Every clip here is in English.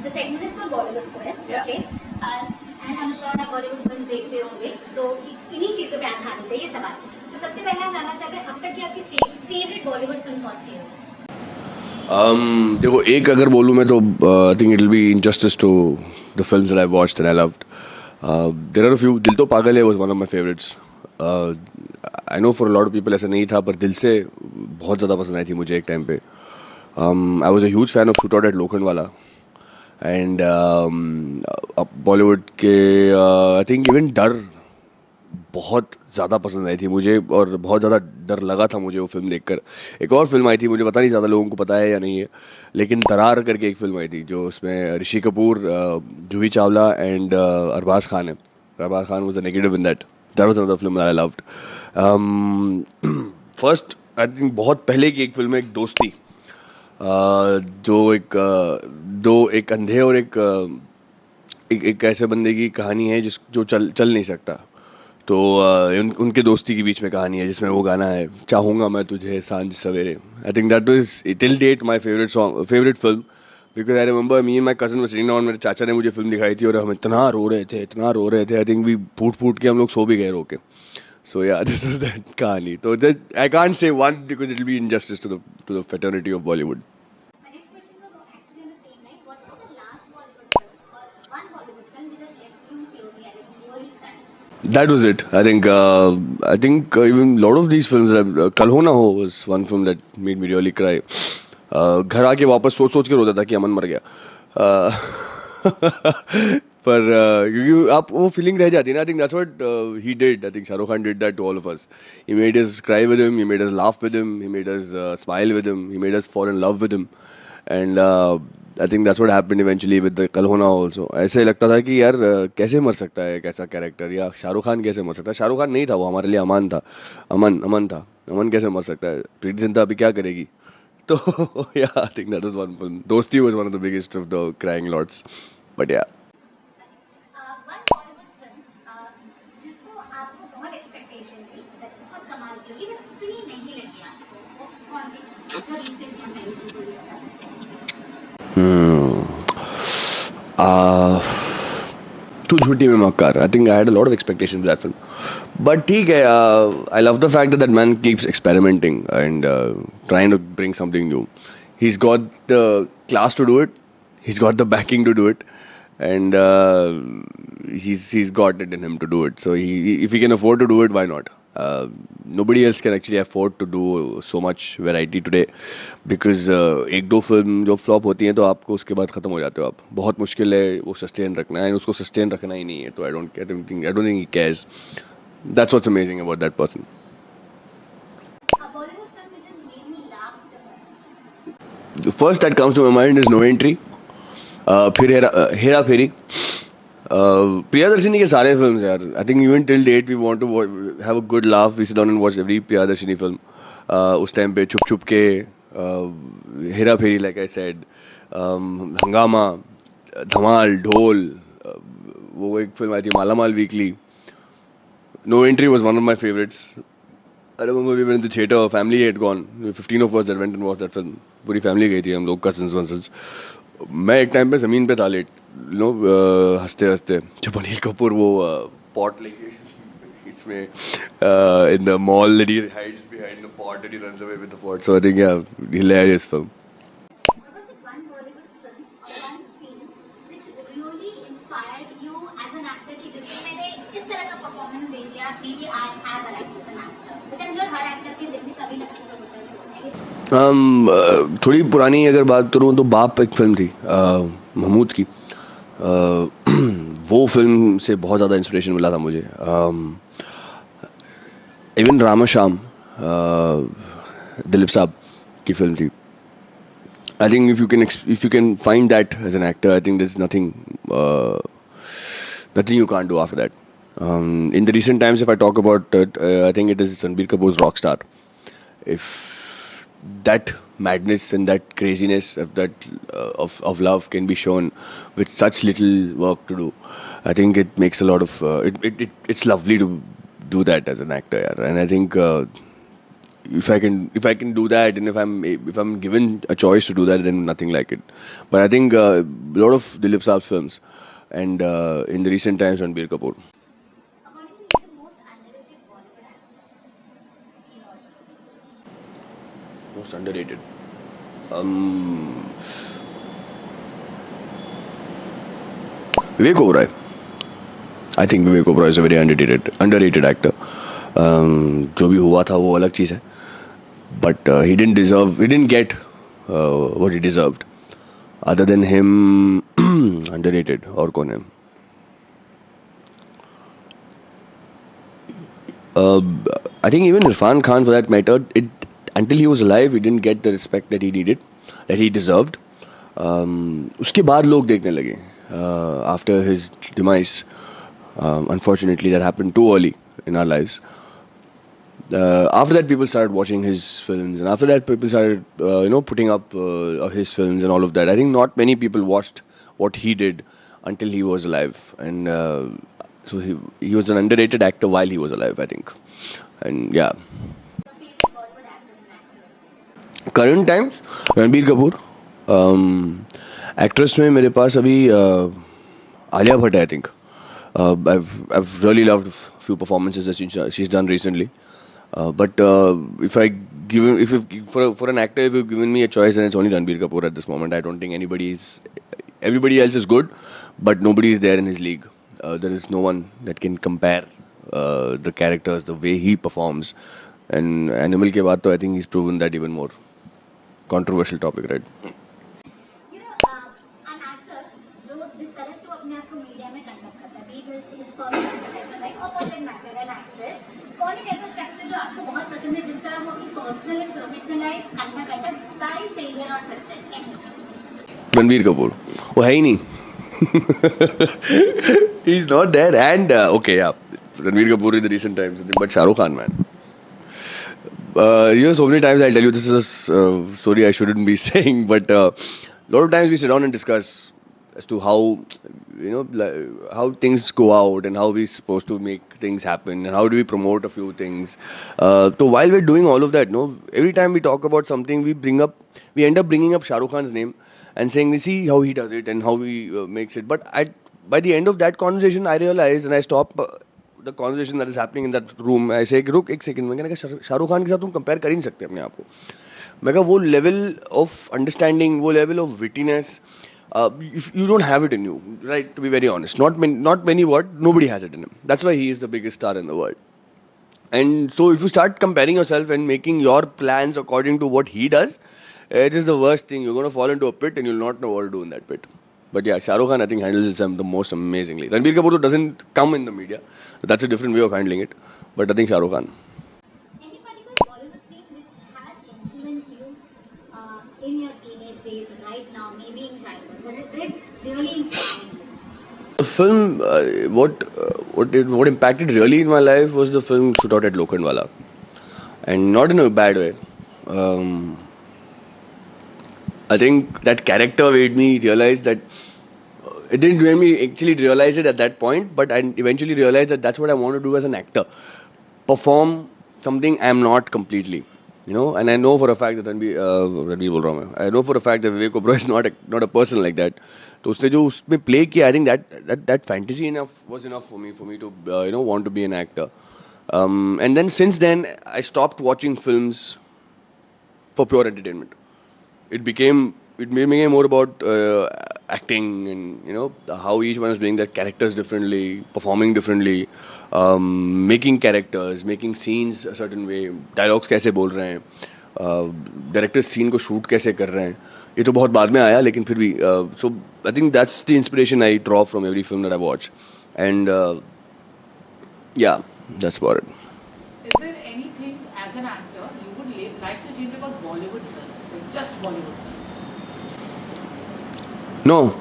The segment is called Bollywood Quiz. Yeah. Okay. And I'm sure आप Bollywood films देखते होंगे. So इन्हीं चीजों पे आधारित है ये सवाल. तो सबसे पहले हम जानना चाहते हैं अब तक की आपकी फेवरेट बॉलीवुड फिल्म कौन सी है? देखो एक अगर बोलूँ मैं तो I think it will be injustice to the films that I watched and I loved. There are a few. Dil To Pagal Hai was one of my favourites. I know for a lot of people ऐसा नहीं था, पर दिल से बहुत ज़्यादा पसंद आई थी मुझे एक टाइम पे. I was a huge fan of shoot out at Lokhandwala. And Bollywood के आई थिंक इवन डर बहुत ज़्यादा पसंद आई थी मुझे, और बहुत ज़्यादा डर लगा था मुझे वो फिल्म देखकर. एक और फिल्म आई थी, मुझे पता नहीं ज़्यादा लोगों को पता है या नहीं है, लेकिन दरार करके एक फिल्म आई थी जो उसमें ऋषि कपूर, जूही चावला एंड अरबाज खान है. Arbaaz Khan was the negative in that. That was another film I loved. First I think बहुत पहले की एक फिल्म है, एक दोस्ती, जो एक अंधे और एक ऐसे बंदे की कहानी है जो चल नहीं सकता. तो उनके दोस्ती के बीच में कहानी है, जिसमें वो गाना है चाहूँगा मैं तुझे सांझ सवेरे. I think that was till date my favourite film, because I remember me and my cousin were sitting down. मेरे चाचा ने मुझे फिल्म दिखाई थी और हम इतना रो रहे थे. आई थिंक वी फूट के हम लोग सो भी गए रो के. सो या दिस इज दैट कहानी. तो I can't say one because it will be injustice to the fraternity of Bollywood. My next question was actually on the same line. What was the last Bollywood film or one Bollywood film which has left you teary-eyed, really crying? That was it. I think even a lot of these films. Kal Ho Na Ho was one film that made me really cry. घर आके वापस सोच के रोता था कि अमन मर गया. पर क्योंकि आप वो फीलिंग रह जाती है ना. I think that's what he did. I think Shahrukh Khan did that to all of us. He made us cry with him, he made us laugh with him, he made us smile with him, he made us fall in love with him. And I think that's what happened eventually with the Kal Ho ना हो also. ऐसे लगता था कि यार कैसे मर सकता है एक ऐसा कैरेक्टर, या शाहरुख खान कैसे मर सकता है. शाहरुख खान नहीं था वो, हमारे लिए अमन था. अमन था. अमन कैसे मर सकता है. प्रीति जिंटा अभी क्या करेगी. तो yeah I think that was one film. Dosti was one of the biggest of the crying lots. But yeah One Bollywood film जिसको आपको बहुत एक्सपेक्टेशन थी, जब बहुत कमाल की होगी बट उतनी नहीं लगी आपको, वो कौन सी फिल्म? जो रिसेंट या पहले की कोई बता सकते हैं? तू Jhoothi Main Makkaar. I think I had a lot of expectation for that film. But ठीक है. I love the fact that man keeps experimenting and trying to bring something new. He's got the class to do it. He's got the backing to do it, and he's got it in him to do it. So if he can afford to do it, why not? Nobody else can actually afford to do so much variety today, because एक दो film जो flop होती हैं तो आपको उसके बाद ख़त्म हो जाते हो आप. बहुत मुश्किल है वो सस्टेन रखना है, उसको सस्टेन रखना ही नहीं है. तो I don't think he cares. That's what's amazing about that person. A Bollywood film which has made you laugh the most? The first that comes to my mind is No Entry. फिर हेरा फेरी. प्रियादर्शनी के सारे films यार. I think even till date we want to have a good laugh. We sit down and watch every Priyadarshani film. उस time पे छुप के, Hera Pheri like I said, Hungama, Dhamaal, Dhol, वो एक फिल्म आई थी Malamaal weekly. No entry was one of my favourites. I remember we were in the theater, family had gone. 15 of us that went and watched that film. पूरी family गई थी, हम लोग cousins वंसन्स. मैं एक टाइम पे ज़मीन पे था लेट, हंसते जब अनिल कपूर वो पॉट लेके इसमें in the mall that he hides behind the pot and he runs away with the pot. So I think yeah, hilarious film. What was the one Bollywood film or one scene which really inspired you as an actor कि जिसमें मैंने इस तरह का performance दे दिया, maybe I have an actor as an actor. Which I'm sure her actor के दिल में कभी ना कभी तो होता है उसको. थोड़ी पुरानी अगर बात करूँ तो बाप एक फिल्म थी महमूद की. वो फिल्म से बहुत ज़्यादा इंस्पिरेशन मिला था मुझे. इवन रामाश्याम, दिलीप साहब की फिल्म थी. I think if you can find that as an actor, I think there's nothing you can't do after that. In the recent times, if I talk about it, I think it is Ranbir Kapoor's Rockstar. If that madness and that craziness of love can be shown with such little work to do, I think it makes a lot of it's lovely to do that as an actor, yeah. And I think if I can do that, and if I'm given a choice to do that, then nothing like it. But I think a lot of Dilip Saab's films, and in the recent times, Ranbir Kapoor. According to you, the most underrated Bollywood actor. Hero. Most underrated. Um, Vivek Oberoi. I think Vivek Oberoi is a very underrated actor. जो भी हुआ था वो अलग चीज़ है. But he didn't get what he deserved. Other than him, underrated. और कौन है? I think even Irfan Khan, for that matter, until he was alive, he didn't get the respect that he needed, that he deserved. उसके बाद लोग देखने लगे. After his demise, unfortunately, that happened too early in our lives. After that, people started watching his films, and after that, people started, putting up his films and all of that. I think not many people watched what he did until he was alive, and so he was an underrated actor while he was alive, I think. And yeah, Your favorite Bollywood actor and actress. current times, Ranbir Kapoor. Actress में मेरे पास अभी आलिया भट्ट है, I think. I've really loved a few performances that she's done recently. But if I give if for an actor, if you've given me a choice, then it's only Ranbir Kapoor at this moment. I don't think everybody else is good, but nobody is there in his league. There is no one that can compare the characters, the way he performs. And Animal के बाद तो I think he's proven that even more. Controversial topic, right? You know, an actor जो जिस तरह से वो अपने आप को मीडिया में कंडक्ट करता है, be it his personal professional life or for that matter an actress, कौन एक ऐसा शख्स है जो आपको बहुत पसंद है, जिस तरह वो अपनी personal and professional life conduct करता है, बाय फेलियर और सक्सेस? Ranbir Kapoor. वो है ही नहीं. He's not there. And okay, yeah, Ranbir Kapoor in the recent times, but Shah Rukh Khan, man. So many times I'll tell you this is a story I shouldn't be saying, but a lot of times we sit down and discuss as to how how things go out and how we're supposed to make things happen and how do we promote a few things. So while we're doing all of that, every time we talk about something, we end up bringing up Shah Rukh Khan's name and saying, see how he does it and how he makes it. But by the end of that conversation, I realized and I stop the conversation that is happening in that room. I say, रुक एक second. मैंने कहा शाहरुख खान के साथ तुम compare कर ही नहीं सकते अपने आप को. मैं कहा वो लेवल ऑफ अंडरस्टैंडिंग, वो level of wittiness, you don't have it in you, right? To be very honest, not many what nobody has it in him. That's why he is the biggest star in the world. And so if you start comparing yourself and making your plans according to what he does, it is the worst thing. You're going to fall into a pit and you'll not know what to do in that pit. But yeah, Shah Rukh Khan I think handles it the most amazingly. Ranbir Kapoor doesn't come in the media. That's a different way of handling it. But I think Shah Rukh Khan. Any particular Bollywood scene which has influenced you in your teenage days, right now, maybe in childhood, but it did really inspire you? The film, what impacted really in my life was the film Shootout at Lokhandwala. And not in a bad way. I think that character made me realize that it didn't make me actually realize it at that point, but I eventually realized that that's what I want to do as an actor. Perform something I'm not completely. And I know for a fact that Ranbir बोल रहा हूँ मैं. I know for a fact that Vivek Oberoi is not a person like that. तो उसने जो उसमें play किया, I think that fantasy was enough for me to want to be an actor. And then since then I stopped watching films for pure entertainment. It became more about acting and how each one is doing their characters differently, performing differently, making characters, making scenes a certain way, dialogues कैसे बोल रहे हैं, directors scene को shoot कैसे कर रहे हैं. ये तो बहुत बाद में आया, लेकिन फिर भी so I think that's the inspiration I draw from every film that I watch. And yeah, that's about it. Is there anything as an actor you would like to change about Bollywood films, like just Bollywood films? No.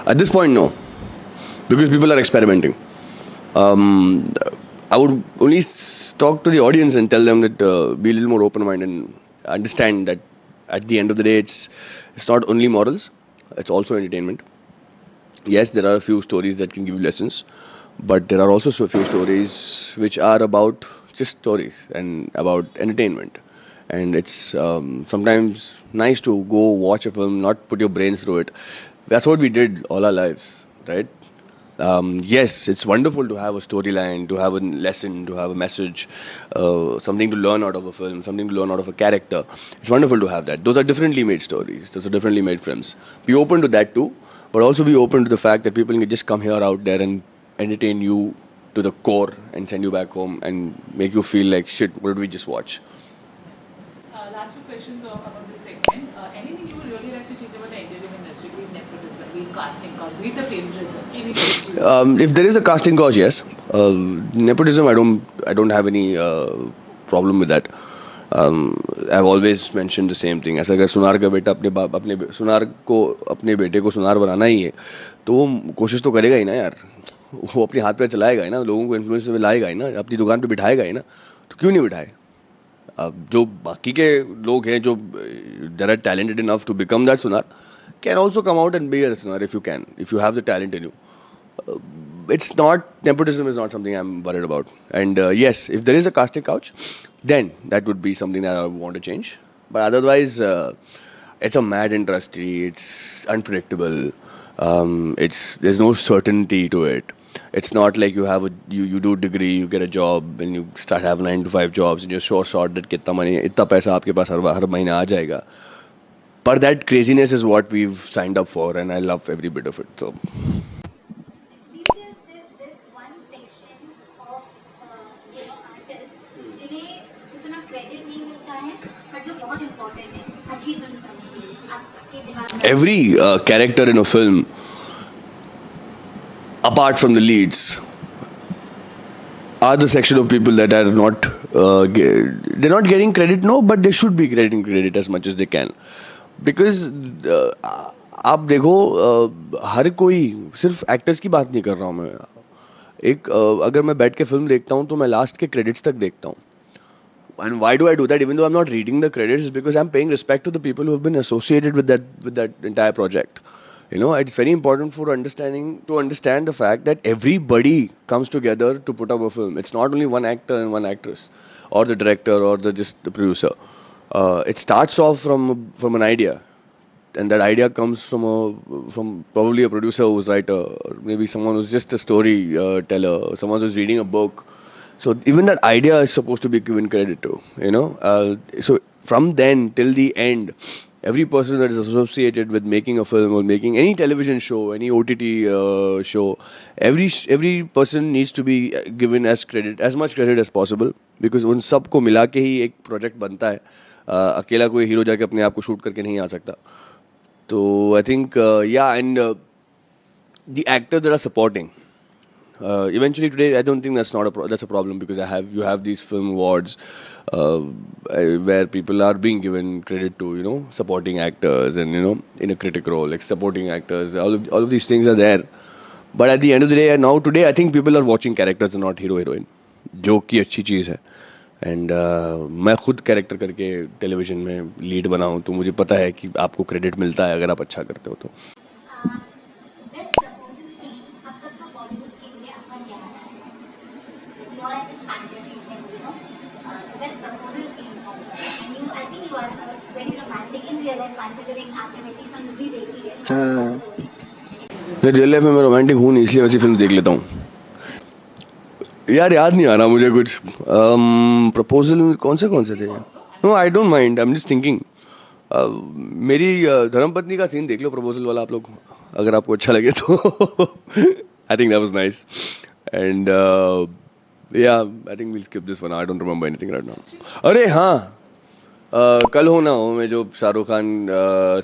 At this point, no. Because people are experimenting. I would only talk to the audience and tell them that be a little more open-minded and understand that at the end of the day, it's not only morals, it's also entertainment. Yes, there are a few stories that can give you lessons, but there are also so few stories which are about just stories and about entertainment. And it's sometimes nice to go watch a film, not put your brains through it. That's what we did all our lives, right? Yes, it's wonderful to have a storyline, to have a lesson, to have a message, something to learn out of a film, something to learn out of a character. It's wonderful to have that. Those are differently made stories. Those are differently made films. Be open to that too, but also be open to the fact that people can just come here out there and entertain you to the core and send you back home and make you feel like shit. What did we just watch? Last few questions about this segment. Anything you would really like to change about the entertainment industry, be it nepotism, be it casting couch, be it the favoritism, anything? If there is a casting couch, yes. Nepotism, I don't have any problem with that. I've always mentioned the same thing. ऐसा अगर सुनार का बेटा सुनार को अपने बेटे को सुनार बनाना ही है, तो वो कोशिश तो करेगा ही ना यार. वो अपने हाथ पे चलाएगा ही ना, लोगों को इन्फ्लुएंस में लाएगा ही ना, अपनी दुकान पे बिठाएगा ही ना. तो क्यों नहीं बिठाए? अब जो बाकी के लोग हैं जो there are talented enough to become that सुनार can also come out and be a सुनार if you have the talent in you. It's not, nepotism is not something I'm worried about. And yes, if there is a casting couch, then that would be something that I want to change. But otherwise, it's a mad industry. It's unpredictable. There's no certainty to it. It's not like you do a degree, you get a job, and you start have 9 to 5 jobs, and you're sure short that कितना money, इतना पैसा आपके पास हर महीने आ जाएगा. But that craziness is what we've signed up for, and I love every bit of it. So. There's one section of artists जिन्हें उतना credit नहीं मिलता है पर जो बहुत इम्पोर्टेंट है अच्छी फिल्म बनने के लिए. आपके दिमाग में Every character in a film, apart from the leads, are the section of people that are not they're not getting credit, no, but they should be getting credit as much as they can. Because आप देखो, हर कोई, सिर्फ actors की बात नहीं कर रहा हूँ मैं. अगर मैं बैठ के फिल्म देखता हूँ तो मैं लास्ट के क्रेडिट्स तक देखता हूँ. And why do I do that? Even though I'm not reading the credits, because I'm paying respect to the people who have been associated with that entire project. You know, it's very important to understand the fact that everybody comes together to put up a film. It's not only one actor and one actress, or the director, or just the producer. It starts off from an idea, and that idea comes from probably a producer who's writer, or maybe someone who's just a story teller, or someone who's reading a book. So even that idea is supposed to be given credit to, you know. So from then till the end, every person that is associated with making a film or making any television show, any OTT show, every person needs to be given as much credit as possible, because उन सबको मिला के ही एक project बनता है. अकेला कोई hero जाके अपने आप को शूट करके नहीं आ सकता. तो I think and the actors that are supporting. Eventually today, I don't think that's a problem, because you have these film awards where people are being given credit to, you know, supporting actors, and, you know, in a critic role, like supporting actors. All of these things are there. But at the end of the day, now today, I think people are watching characters and not hero heroine, जो कि अच्छी चीज़ है. And मैं खुद character करके television में lead बना हूँ, तो मुझे पता है कि आपको क्रेडिट मिलता है अगर आप अच्छा करते हो तो. बेस्ट प्रपोजल सीन अब तक का बॉलीवुड के लिए आपका क्या रहा है? यू आर दिस फैंटेसीज में, you know, so best proposal scene कौन सा है? And I think you are very romantic in real life, considering आपने वैसी फिल्म्स भी देखी है. रियल लाइफ में मैं रोमांटिक हूँ नहीं, इसलिए वैसी फिल्म देख लेता हूँ. यार याद नहीं आ रहा मुझे कुछ. प्रपोजल कौन से थे? No, I don't mind, I am just thinking. मेरी धर्मपत्नी का सीन देख लो, प्रपोजल वाला, आप लोग, अगर आपको अच्छा लगे तो. I think that was nice. And I think we'll skip this one. I don't remember anything right now. अरे हाँ, कल हो ना हो में जो शाहरुख खान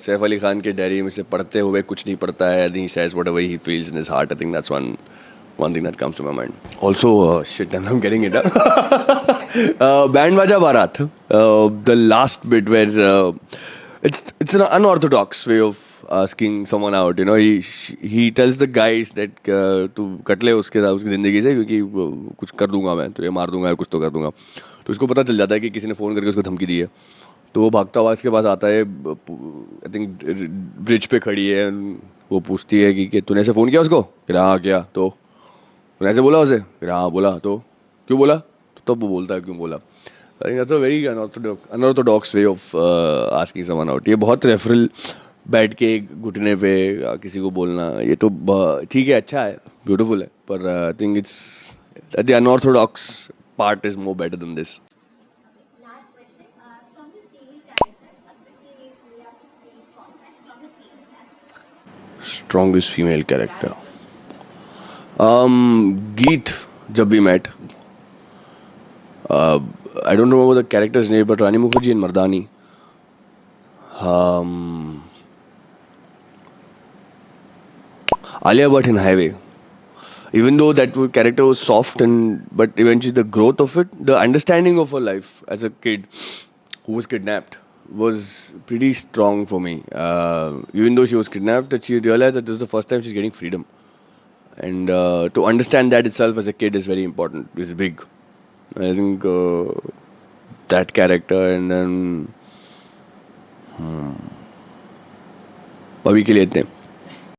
सैफ अली खान के डायरी में से पढ़ते हुए कुछ नहीं पढ़ता है, he says whatever he feels in his heart. I think that's one thing that comes to my mind. Also, shit, I'm getting it. Band Baja Barat. The last bit where it's an unorthodox way of asking someone out. You know, he tells the guys that तू cut ले उसकी ज़िंदगी से, क्योंकि कुछ कर दूंगा मैं, तुझे मार दूंगा, कुछ तो कर दूंगा. तो उसको पता चल जाता है कि किसी ने फ़ोन करके उसको धमकी दी है. तो वो भागता हुआ इसके पास आता है, आई थिंक ब्रिज पे खड़ी है. वो पूछती है कि तूने ऐसे फ़ोन किया उसको? कि हाँ किया. तो मैंने ऐसे बोला उसे, हाँ बोला, तो क्यों बोला, तो तब वो बोलता है क्यों बोला. I think that's a very unorthodox way of asking someone out. ये बहुत रेफरल बैठ के घुटने पे किसी को बोलना, ये तो ठीक है, अच्छा है, ब्यूटीफुल है, पर I think it's the unorthodox part is more better than this. Last question. Strongest female character. अब तक के लिए आपके कौन है? Strongest female character. Strongest female character, Geet Jab we met. I don't remember the character's name, but Rani Mukherjee and Mardani. Alia Bhatt in Highway. Even though that character was soft, but eventually the growth of it, the understanding of her life as a kid who was kidnapped was pretty strong for me. Even though she was kidnapped, that she realized that this is the first time she's getting freedom. And to understand that itself as a kid is very important, is big. I think that character, and then अभी के लिए इतने.